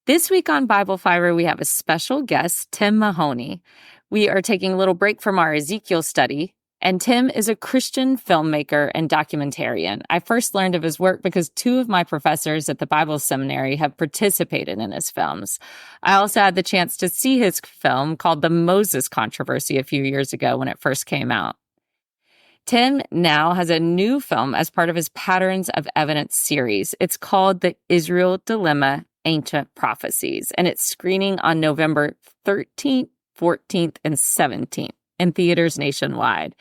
This week on Bible Fiber, we have a special guest, Tim Mahoney. We are taking a little break from our Ezekiel study, and Tim is a Christian filmmaker and documentarian. I first learned of his work because two of my professors at the Bible Seminary have participated in his films. I also had the chance to see his film called The Moses Controversy a few years ago when it first came out. Tim now has a new film as part of his Patterns of Evidence series. It's called The Israel Dilemma: Ancient Prophecies, and it's screening on November 13th, 14th, and 17th in theaters nationwide.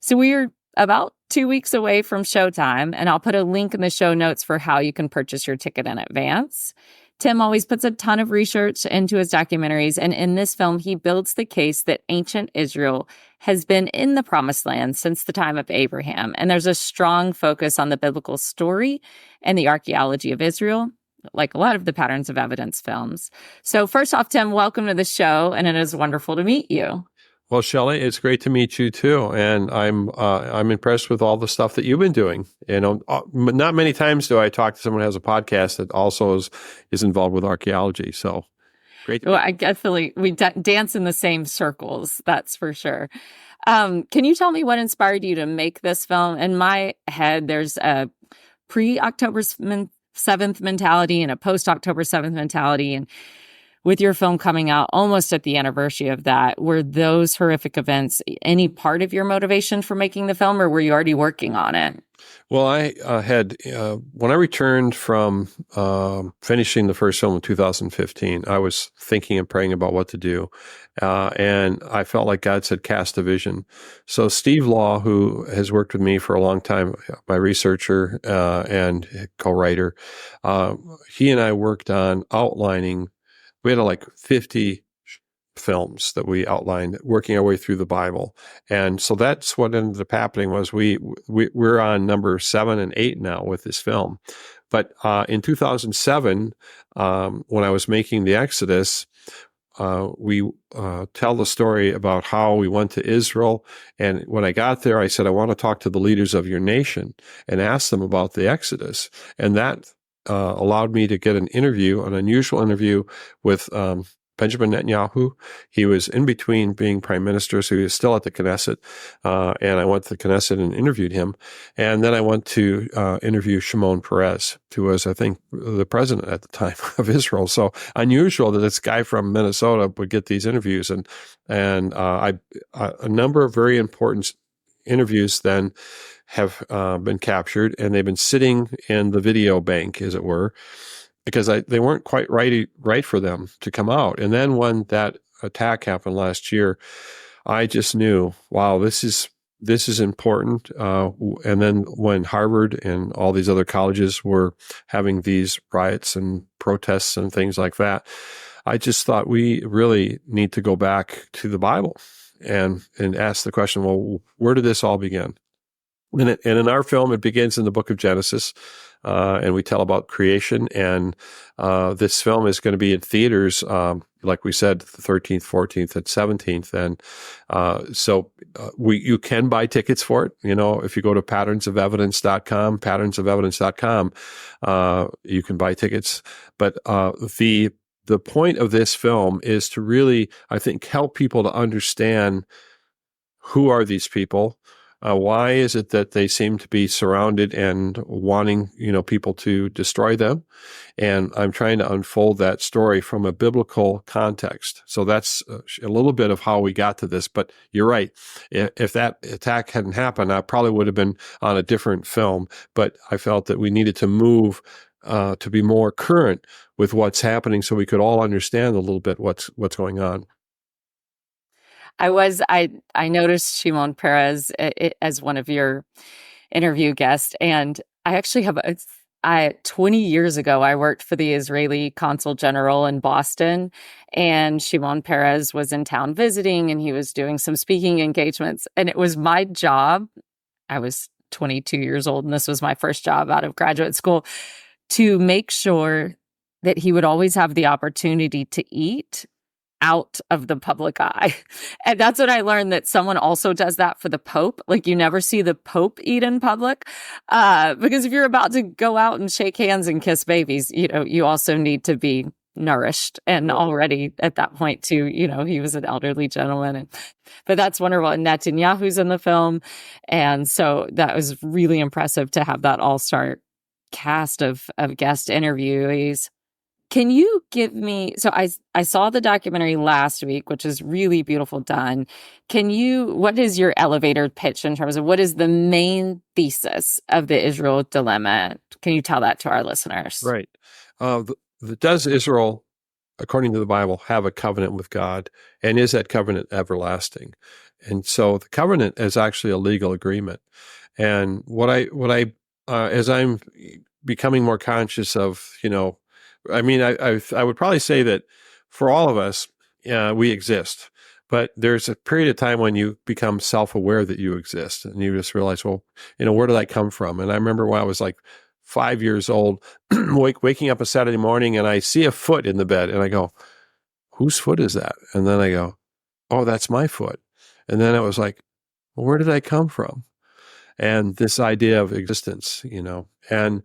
So we're about 2 weeks away from showtime, and I'll put a link in the show notes for how you can purchase your ticket in advance. Tim always puts a ton of research into his documentaries, and in this film, he builds the case that ancient Israel has been in the Promised Land since the time of Abraham, and there's a strong focus on the biblical story and the archaeology of Israel, like a lot of the Patterns of Evidence films. So first off, Tim, welcome to the show, and it is wonderful to meet you. Well, Shelley, it's great to meet you too, and I'm impressed with all the stuff that you've been doing. You know, not many times do I talk to someone who has a podcast that also is involved with archaeology. So great. Well, I definitely we dance in the same circles. That's for sure. Can you tell me what inspired you to make this film? In my head, there's a pre-October 7th mentality and a post-October 7th mentality. And with your film coming out almost at the anniversary of that, were those horrific events any part of your motivation for making the film, or were you already working on it? Well, I had, when I returned from finishing the first film in 2015, I was thinking and praying about what to do. And I felt like God said, cast a vision. So Steve Law, who has worked with me for a long time, my researcher and co-writer, he and I worked on outlining. We had like 50 films that we outlined, working our way through the Bible. And so that's what ended up happening was we're on number 7 and 8 now with this film. But in 2007, when I was making the Exodus, we tell the story about how we went to Israel. And when I got there, I said, I want to talk to the leaders of your nation and ask them about the Exodus. And that allowed me to get an unusual interview with Benjamin Netanyahu. He was in between being prime minister, so he was still at the Knesset. And I went to the Knesset and interviewed him. And then I went to interview Shimon Peres, who was, I think, the president at the time of Israel. So unusual that this guy from Minnesota would get these interviews. And a number of very important interviews then have been captured, and they've been sitting in the video bank, as it were, because they weren't quite right for them to come out. And then when that attack happened last year, I just knew, wow, this is important. And then when Harvard and all these other colleges were having these riots and protests and things like that, I just thought we really need to go back to the Bible and ask the question, well, where did this all begin? And in our film, it begins in the book of Genesis, and we tell about creation. And this film is going to be in theaters, like we said, the 13th, 14th, and 17th. And so you can buy tickets for it. You know, if you go to patternsofevidence.com, you can buy tickets. But the point of this film is to really, I think, help people to understand who are these people. Why is it that they seem to be surrounded and wanting, people to destroy them? And I'm trying to unfold that story from a biblical context. So that's a little bit of how we got to this. But you're right. If that attack hadn't happened, I probably would have been on a different film. But I felt that we needed to move to be more current with what's happening so we could all understand a little bit what's going on. I noticed Shimon Peres as one of your interview guests, and I actually have 20 years ago, I worked for the Israeli Consul General in Boston, and Shimon Peres was in town visiting, and he was doing some speaking engagements, and it was my job. I was 22 years old, and this was my first job out of graduate school, to make sure that he would always have the opportunity to eat out of the public eye. And that's what I learned, that someone also does that for the Pope. Like, you never see the Pope eat in public, because if you're about to go out and shake hands and kiss babies, you also need to be nourished and already at that point too, he was an elderly gentleman. But that's wonderful. And Netanyahu's in the film. And so that was really impressive to have that all-star cast of guest interviewees. Can you give me, so I saw the documentary last week, which is really beautiful done. What is your elevator pitch in terms of what is the main thesis of the Israel dilemma? Can you tell that to our listeners? Right. Does Israel, according to the Bible, have a covenant with God? And is that covenant everlasting? And so the covenant is actually a legal agreement. And as I'm becoming more conscious of, I would probably say that for all of us, we exist, but there's a period of time when you become self-aware that you exist, and you just realize, well, where did I come from? And I remember when I was like 5 years old, waking up a Saturday morning, and I see a foot in the bed, and I go, whose foot is that? And then I go, oh, that's my foot. And then it was like, well, where did I come from? And this idea of existence, and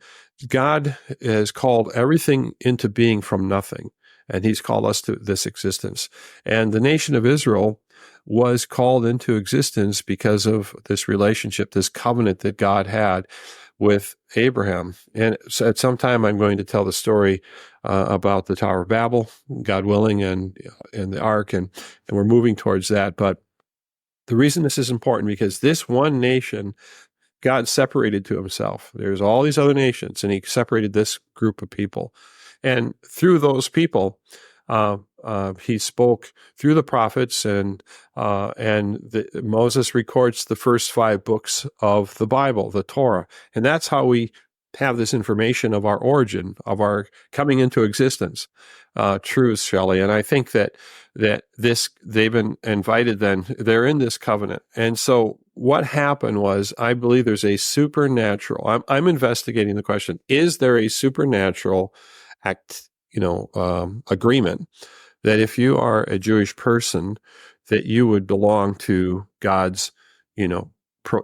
God has called everything into being from nothing, and he's called us to this existence. And the nation of Israel was called into existence because of this relationship, this covenant that God had with Abraham. And so at some time, I'm going to tell the story about the Tower of Babel, God willing, and the ark, and we're moving towards that. But the reason this is important, because this one nation, God separated to himself. There's all these other nations, and he separated this group of people. And through those people, he spoke through the prophets, and Moses records the first 5 books of the Bible, the Torah. And that's how we have this information of our origin, of our coming into existence, truths, Shelley. And I think that they've been invited, then they're in this covenant. And so what happened was, I believe there's a supernatural, I'm investigating the question, is there a supernatural agreement that if you are a Jewish person, that you would belong to God's,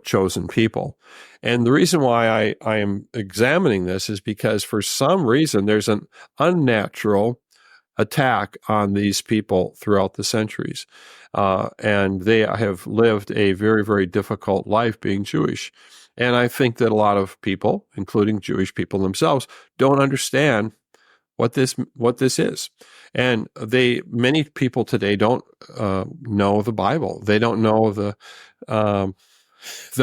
chosen people? And the reason why I am examining this is because for some reason there's an unnatural attack on these people throughout the centuries. And they have lived a very, very difficult life being Jewish. And I think that a lot of people, including Jewish people themselves, don't understand what this is. And many people today don't know the Bible. They don't know the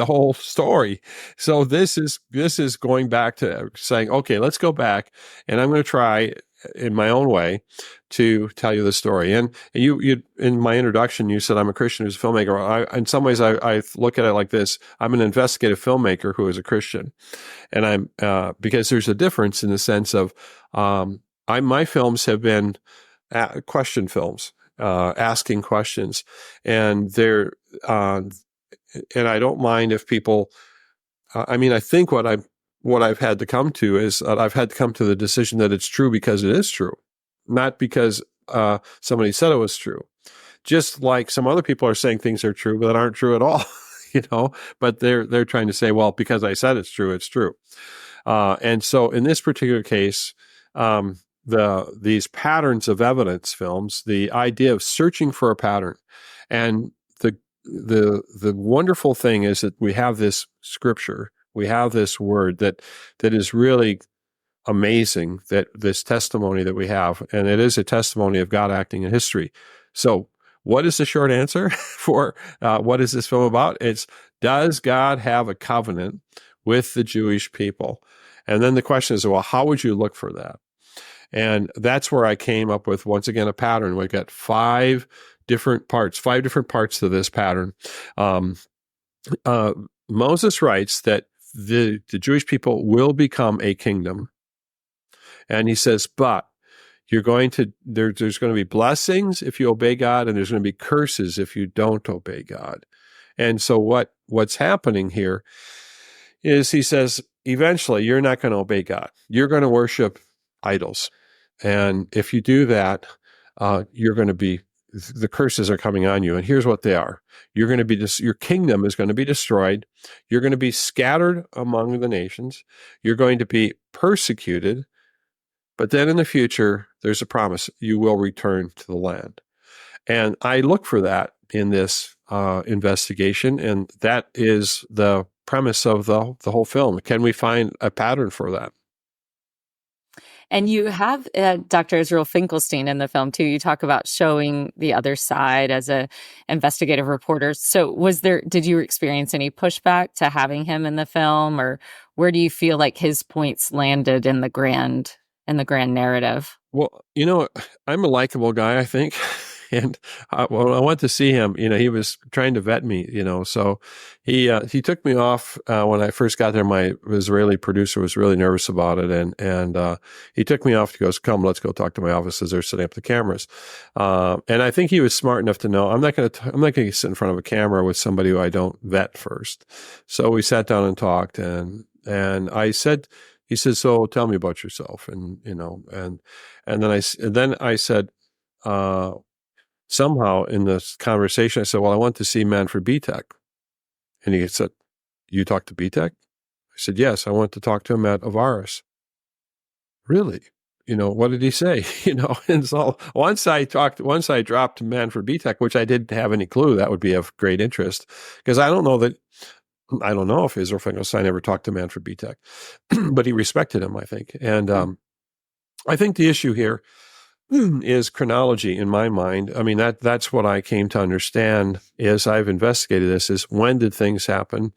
whole story. So this is going back to saying, okay, let's go back, and I'm going to try in my own way to tell you the story. And you in my introduction, you said I'm a Christian who's a filmmaker. In some ways, I look at it like this: I'm an investigative filmmaker who is a Christian, and I'm because there's a difference in the sense of my films have been question films, asking questions, and they're and I don't mind if people. I think what I've had to come to is I've had to come to the decision that it's true because it is true, not because somebody said it was true. Just like some other people are saying things are true that aren't true at all, But they're trying to say, well, because I said it's true, it's true. And so in this particular case, these patterns of evidence films, the idea of searching for a pattern, and the wonderful thing is that we have this scripture, we have this word that is really amazing, that this testimony that we have, and it is a testimony of God acting in history. So what is the short answer for what is this film about? It's, does God have a covenant with the Jewish people? And then the question is, well, how would you look for that? And that's where I came up with, once again, a pattern. We've got 5 different parts to this pattern. Moses writes that the Jewish people will become a kingdom. And he says, but there's going to be blessings if you obey God, and there's going to be curses if you don't obey God. And so what's happening here is, he says, eventually you're not going to obey God. You're going to worship idols. And if you do that, the curses are coming on you. And here's what they are. You're going to be your kingdom is going to be destroyed. You're going to be scattered among the nations. You're going to be persecuted. but then in the future, there's a promise, you will return to the land. And I look for that in this investigation, and that is the premise of the whole film. Can we find a pattern for that? And you have Dr. Israel Finkelstein in the film too. You talk about showing the other side as a investigative reporter. So did you experience any pushback to having him in the film, or where do you feel like his points landed in the grand narrative? Well, I'm a likable guy, I think. And when I went to see him, he was trying to vet me, so he took me off when I first got there. My Israeli producer was really nervous about it. And he took me off. He goes, come, let's go talk to my office as they're setting up the cameras. And I think he was smart enough to know I'm not going to sit in front of a camera with somebody who I don't vet first. So we sat down and talked, and he said, so tell me about yourself. And then I said, somehow in this conversation, I said, well, I went to see Manfred Bitek. And he said, you talked to Bitek? I said, yes, I went to talk to him at Avaris. Really? What did he say? And so once I dropped Manfred Bitek, which I didn't have any clue that would be of great interest, because I don't know if Israel Finkelstein ever talked to Manfred Bitek, but he respected him, I think. And I think the issue here is chronology in my mind. I mean, that's what I came to understand as I've investigated this, is when did things happen,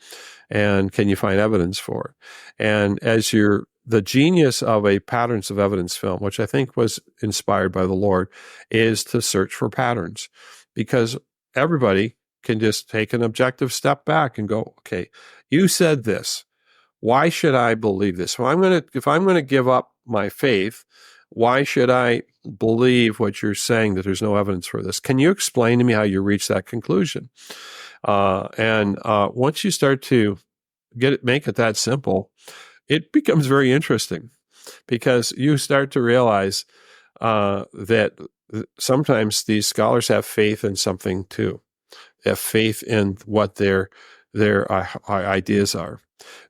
and can you find evidence for it? And as the genius of a patterns of evidence film, which I think was inspired by the Lord, is to search for patterns, because everybody can just take an objective step back and go, okay, you said this. Why should I believe this? Well, if I'm going to give up my faith, why should I believe what you're saying, that there's no evidence for this? Can you explain to me how you reach that conclusion? And once you start to make it that simple, it becomes very interesting, because you start to realize that sometimes these scholars have faith in something too. They have faith in what their ideas are.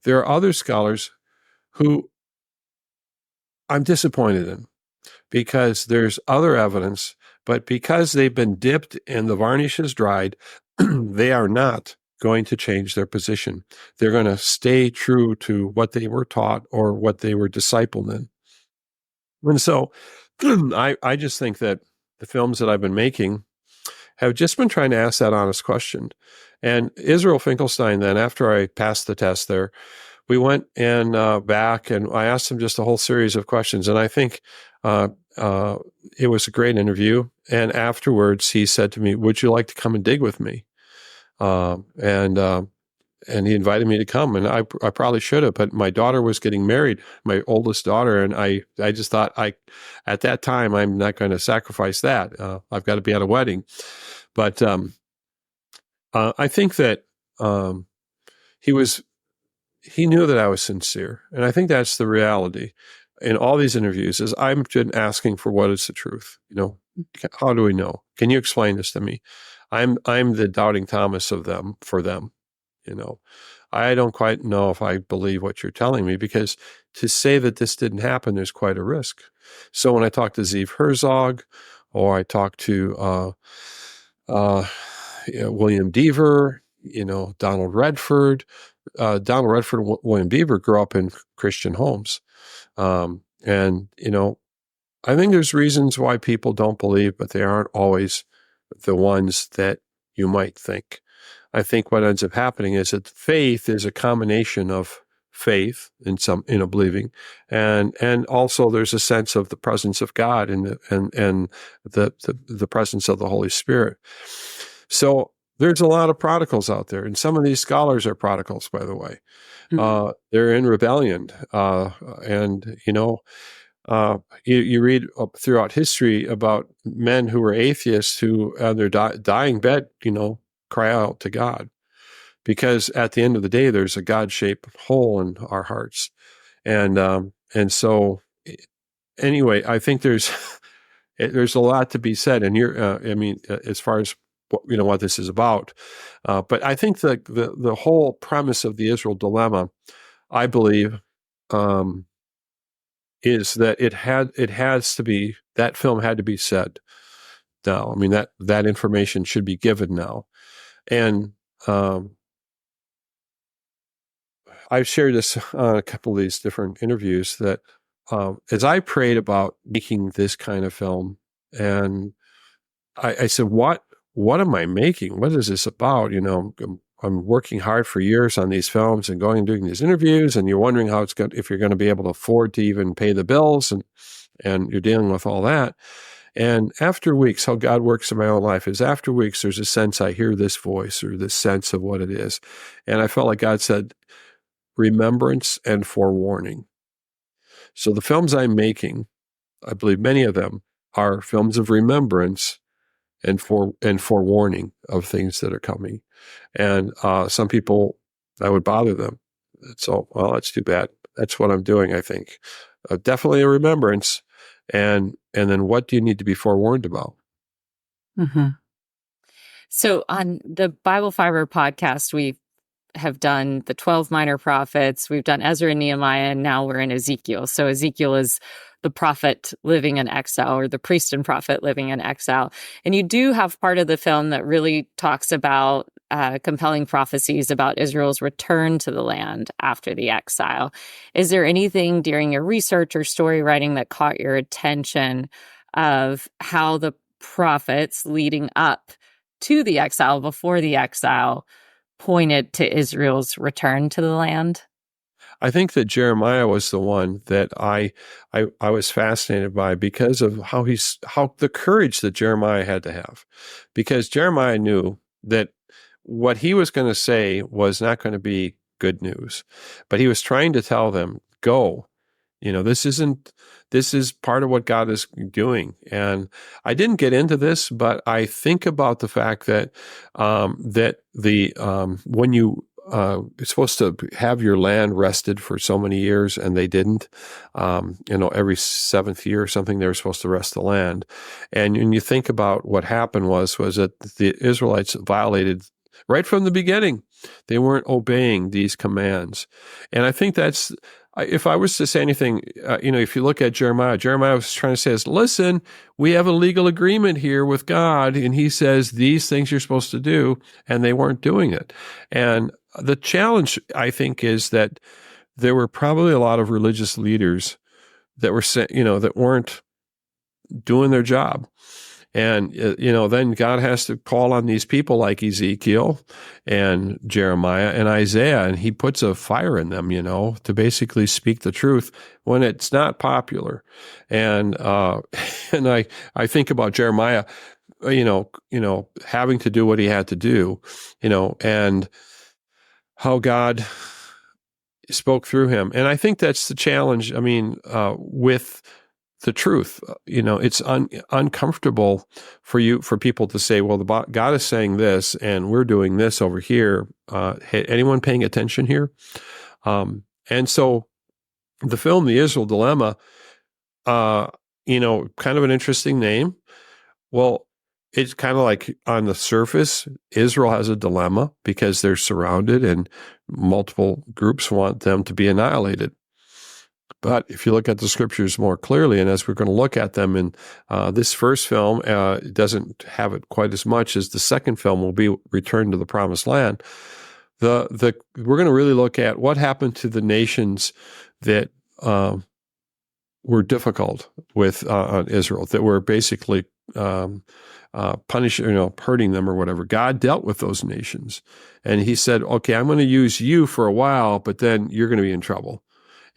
There are other scholars who I'm disappointed in, because there's other evidence, but because they've been dipped and the varnish is dried, they are not going to change their position. They're going to stay true to what they were taught or what they were discipled in. And so I just think that the films that I've been making have just been trying to ask that honest question. And Israel Finkelstein, then, after I passed the test there, we went and back, and I asked him just a whole series of questions. And I think it was a great interview. And afterwards, he said to me, would you like to come and dig with me? And he invited me to come. And I probably should have, but my daughter was getting married, my oldest daughter. And I just thought, at that time, I'm not going to sacrifice that. I've got to be at a wedding. But I think that he knew that I was sincere. And I think that's the reality in all these interviews, is I'm been asking for what is the truth. How do we know? Can you explain this to me? I'm the doubting Thomas for them. I don't quite know if I believe what you're telling me, because to say that this didn't happen, there's quite a risk. So when I talk to Zeev Herzog, or I talk to William Deaver, Donald Redford, and William Deaver grew up in Christian homes. And I think there's reasons why people don't believe, but they aren't always the ones that you might think. I think what ends up happening is that faith is a combination of faith in a believing, and also there's a sense of the presence of God and the presence of the Holy Spirit. So there's a lot of prodigals out there, and some of these scholars are prodigals, by the way. Mm-hmm. They're in rebellion, and you read throughout history about men who were atheists who, on their dying bed, cry out to God, because at the end of the day, there's a God-shaped hole in our hearts, and so anyway, I think there's a lot to be said, and as far as what this is about, but I think the whole premise of the Israel dilemma, I believe, is that that film had to be said now. I mean, that information should be given now. And I've shared this on a couple of these different interviews that as I prayed about making this kind of film, and I said, what am I making? What is this about? I'm working hard for years on these films and going and doing these interviews, and you're wondering if you're going to be able to afford to even pay the bills, and you're dealing with all that. And after weeks, how God works in my own life is after weeks, there's a sense I hear this voice or this sense of what it is. And I felt like God said, remembrance and forewarning. So the films I'm making, I believe many of them are films of remembrance and forewarning of things that are coming. And some people, that would bother them. So, well, that's too bad. That's what I'm doing, I think. Definitely a remembrance. And then what do you need to be forewarned about? Mm-hmm. So on the Bible Fiber podcast, we have done the 12 minor prophets. We've done Ezra and Nehemiah, and now we're in Ezekiel. So Ezekiel is the prophet living in exile, or the priest and prophet living in exile. And you do have part of the film that really talks about compelling prophecies about Israel's return to the land after the exile. Is there anything during your research or story writing that caught your attention of how the prophets leading up to the exile, before the exile, pointed to Israel's return to the land? I think that Jeremiah was the one that I was fascinated by because of how the courage that Jeremiah had to have, because Jeremiah knew that what he was going to say was not going to be good news, but he was trying to tell them, go. This is part of what God is doing. And I didn't get into this, but I think about the fact that when you're supposed to have your land rested for so many years, and they didn't, every seventh year or something, they were supposed to rest the land. And when you think about what happened was that the Israelites violated right from the beginning. They weren't obeying these commands. And I think if I was to say anything, if you look at Jeremiah was trying to say is, listen, we have a legal agreement here with God, and he says these things you're supposed to do, and they weren't doing it. And the challenge, I think, is that there were probably a lot of religious leaders that were, that weren't doing their job. And, then God has to call on these people like Ezekiel and Jeremiah and Isaiah, and he puts a fire in them, to basically speak the truth when it's not popular. And I think about Jeremiah, having to do what he had to do, and how God spoke through him. And I think that's the challenge. I mean, with the truth, it's uncomfortable for people to say, well, God is saying this and we're doing this over here. Hey, anyone paying attention here? And so the film, The Israel Dilemma, kind of an interesting name. Well, it's kind of like on the surface, Israel has a dilemma because they're surrounded and multiple groups want them to be annihilated. But if you look at the scriptures more clearly, and as we're going to look at them in this first film, it doesn't have it quite as much as the second film will be Return to the Promised Land. We're going to really look at what happened to the nations that were difficult with on Israel, that were basically punishing, hurting them or whatever. God dealt with those nations, and he said, okay, I'm going to use you for a while, but then you're going to be in trouble.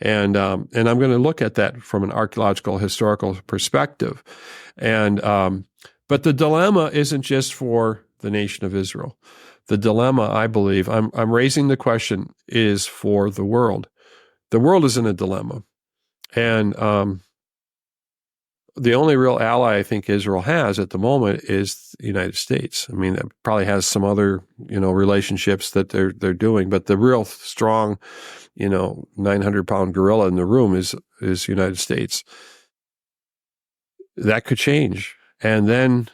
And I'm going to look at that from an archaeological, historical perspective. And but the dilemma isn't just for the nation of Israel. The dilemma, I believe, I'm raising the question, is for the world. The world is in a dilemma. And the only real ally I think Israel has at the moment is the United States. I mean, it probably has some other, relationships that they're doing, but the real strong, 900-pound gorilla in the room is United States. That could change, and then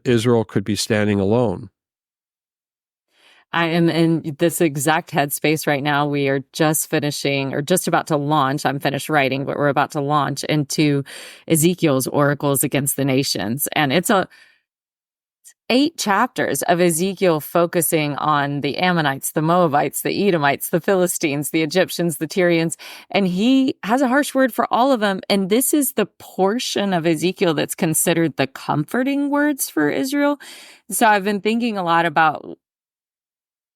Israel could be standing alone. I am in this exact headspace right now. We are just finishing or just about to launch. I'm finished writing, but we're about to launch into Ezekiel's oracles against the nations. And it's 8 chapters of Ezekiel focusing on the Ammonites, the Moabites, the Edomites, the Philistines, the Egyptians, the Tyrians. And he has a harsh word for all of them. And this is the portion of Ezekiel that's considered the comforting words for Israel. So I've been thinking a lot about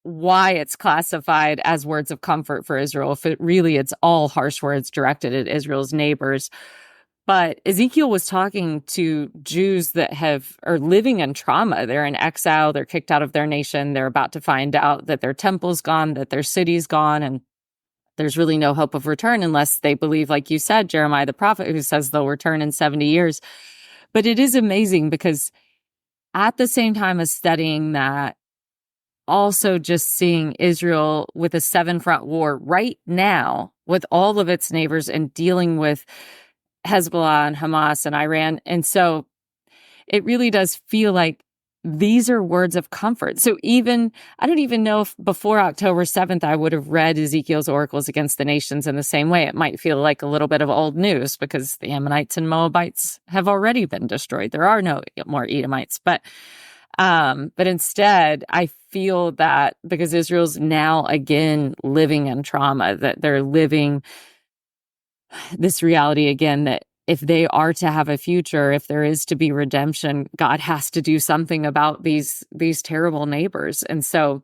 why it's classified as words of comfort for Israel, if it's all harsh words directed at Israel's neighbors. But Ezekiel was talking to Jews that are living in trauma. They're in exile. They're kicked out of their nation. They're about to find out that their temple's gone, that their city's gone, and there's really no hope of return unless they believe, like you said, Jeremiah the prophet, who says they'll return in 70 years. But it is amazing because at the same time as studying that, also just seeing Israel with a 7-front war right now with all of its neighbors and dealing with Hezbollah and Hamas and Iran. And so it really does feel like these are words of comfort. So I don't even know if before October 7th, I would have read Ezekiel's oracles against the nations in the same way. It might feel like a little bit of old news because the Ammonites and Moabites have already been destroyed. There are no more Edomites, but instead, I feel that because Israel's now again living in trauma, that they're living this reality again, that if they are to have a future, if there is to be redemption, God has to do something about these terrible neighbors. And so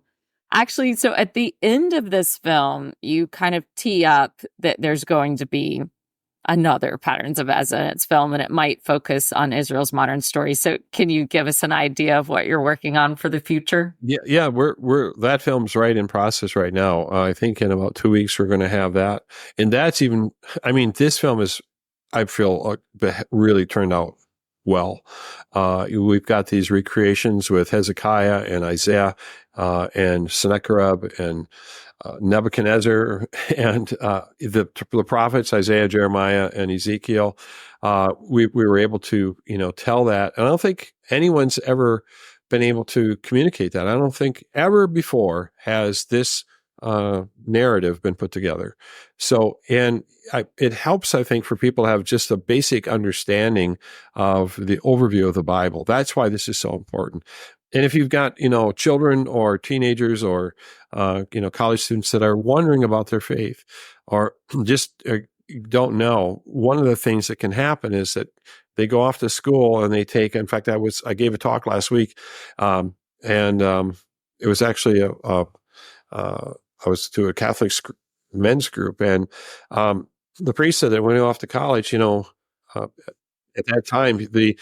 at the end of this film, you kind of tee up that there's going to be another Patterns of Evidence film, and it might focus on Israel's modern story. So can you give us an idea of what you're working on for the future? Yeah, we're that film's right in process right now. I think in about 2 weeks we're going to have that, and that's even. I mean, this film is, I feel, really turned out well. We've got these recreations with Hezekiah and Isaiah and Sennacherib and Nebuchadnezzar and the prophets, Isaiah, Jeremiah, and Ezekiel. We were able to, tell that. And I don't think anyone's ever been able to communicate that. I don't think ever before has this narrative been put together. So, it helps, I think, for people to have just a basic understanding of the overview of the Bible. That's why this is so important. And if you've got, children or teenagers or, college students that are wondering about their faith or just don't know, one of the things that can happen is that they go off to school and they take, in fact, I gave a talk last week, and it was actually I was to a Catholic men's group, and the priest said that when they went off to college, at that time, the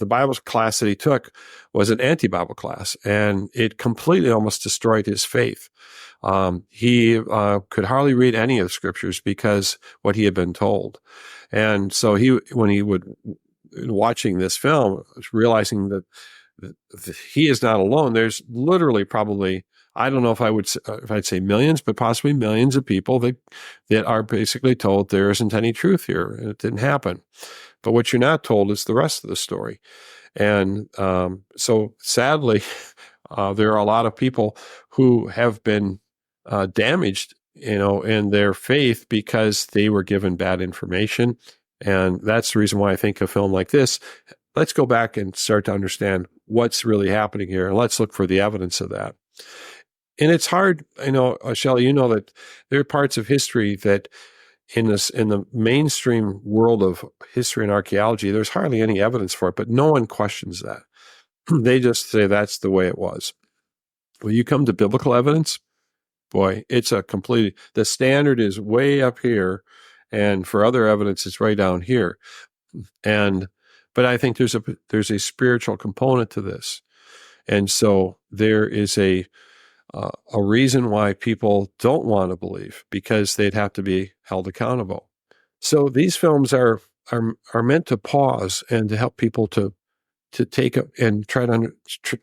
Bible class that he took was an anti-Bible class, and it completely almost destroyed his faith. He could hardly read any of the scriptures because what he had been told, and so when he would watching this film, was realizing that he is not alone. There's literally probably, I don't know if I'd say millions, but possibly millions of people that are basically told there isn't any truth here and it didn't happen. But what you're not told is the rest of the story. And so sadly, there are a lot of people who have been damaged, in their faith because they were given bad information. And that's the reason why I think a film like this, let's go back and start to understand what's really happening here, and let's look for the evidence of that. And it's hard, Shelley, that there are parts of history that in the mainstream world of history and archaeology, there's hardly any evidence for it, but no one questions that. They just say that's the way it was. When you come to biblical evidence, boy, the standard is way up here, and for other evidence, it's right down here. But I think there's a spiritual component to this. And so there is a reason why people don't want to believe, because they'd have to be held accountable. So these films are meant to pause and to help people to take try to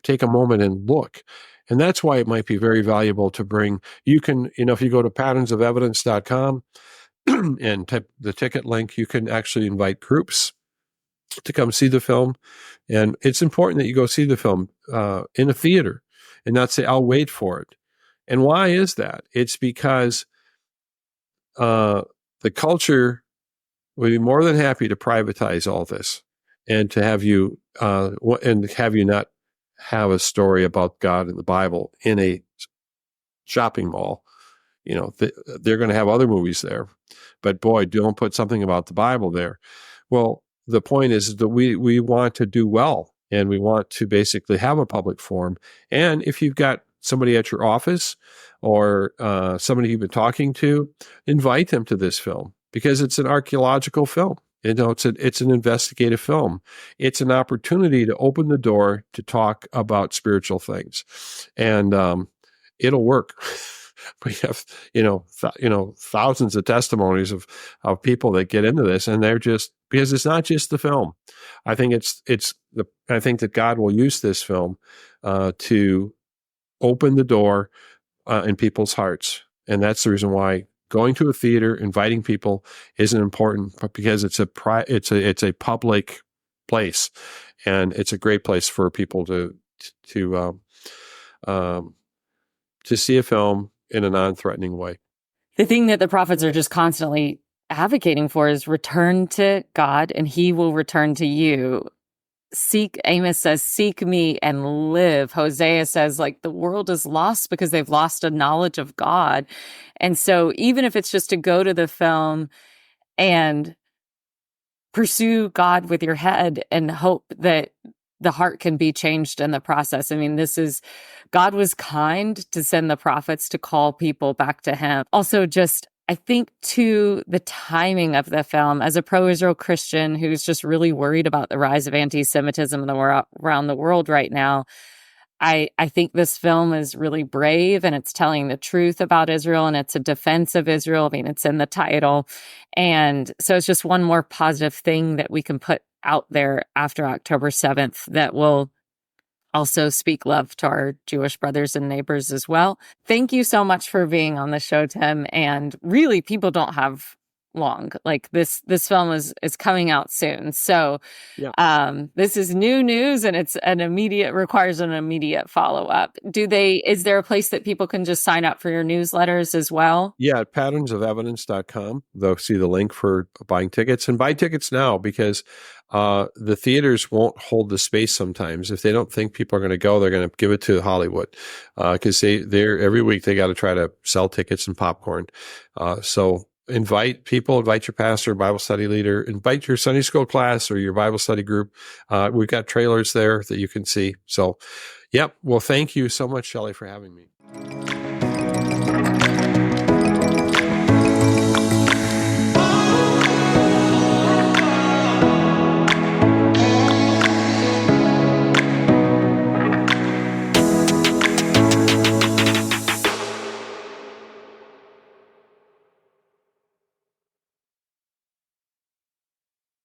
take a moment and look. And that's why it might be very valuable to bring. You can, if you go to patternsofevidence.com and type the ticket link, you can actually invite groups to come see the film. And it's important that you go see the film in a theater. and not say, I'll wait for it. And why is that? It's because the culture would be more than happy to privatize all this and to have you not have a story about God in the Bible in a shopping mall. They're going to have other movies there, but boy, don't put something about the Bible there. Well, the point is that we want to do well, and we want to basically have a public forum. And if you've got somebody at your office or somebody you've been talking to, invite them to this film, because it's an archaeological film. It's an investigative film. It's an opportunity to open the door to talk about spiritual things, and it'll work. We have, thousands of testimonies of people that get into this, and they're just, because it's not just the film. I think I think that God will use this film to open the door in people's hearts, and that's the reason why going to a theater, inviting people isn't important, but because it's a public place, and it's a great place for people to see a film in a non-threatening way. The thing that the prophets are just constantly advocating for is return to God, and he will return to you. Amos says, seek me and live. Hosea says, the world is lost because they've lost a knowledge of God. And so even if it's just to go to the film and pursue God with your head and hope that the heart can be changed in the process. I mean, God was kind to send the prophets to call people back to him. Also, I think, too, the timing of the film, as a pro-Israel Christian who's just really worried about the rise of anti-Semitism around the world right now, I think this film is really brave, and it's telling the truth about Israel, and it's a defense of Israel. I mean, it's in the title. And so it's just one more positive thing that we can put out there after October 7th that will also speak love to our Jewish brothers and neighbors as well. Thank you so much for being on the show, Tim. And really, people don't have long. This film is coming out soon. So this is new news, and it's requires an immediate follow-up. Is there a place that people can just sign up for your newsletters as well? Yeah, at patternsofevidence.com. They'll see the link for buying tickets, and buy tickets now, because the theaters won't hold the space sometimes. If they don't think people are going to go, they're going to give it to Hollywood, because they're every week they got to try to sell tickets and popcorn. So invite people, invite your pastor, Bible study leader, invite your Sunday school class or your Bible study group. We've got trailers there that you can see. So, well, thank you so much, Shelley, for having me.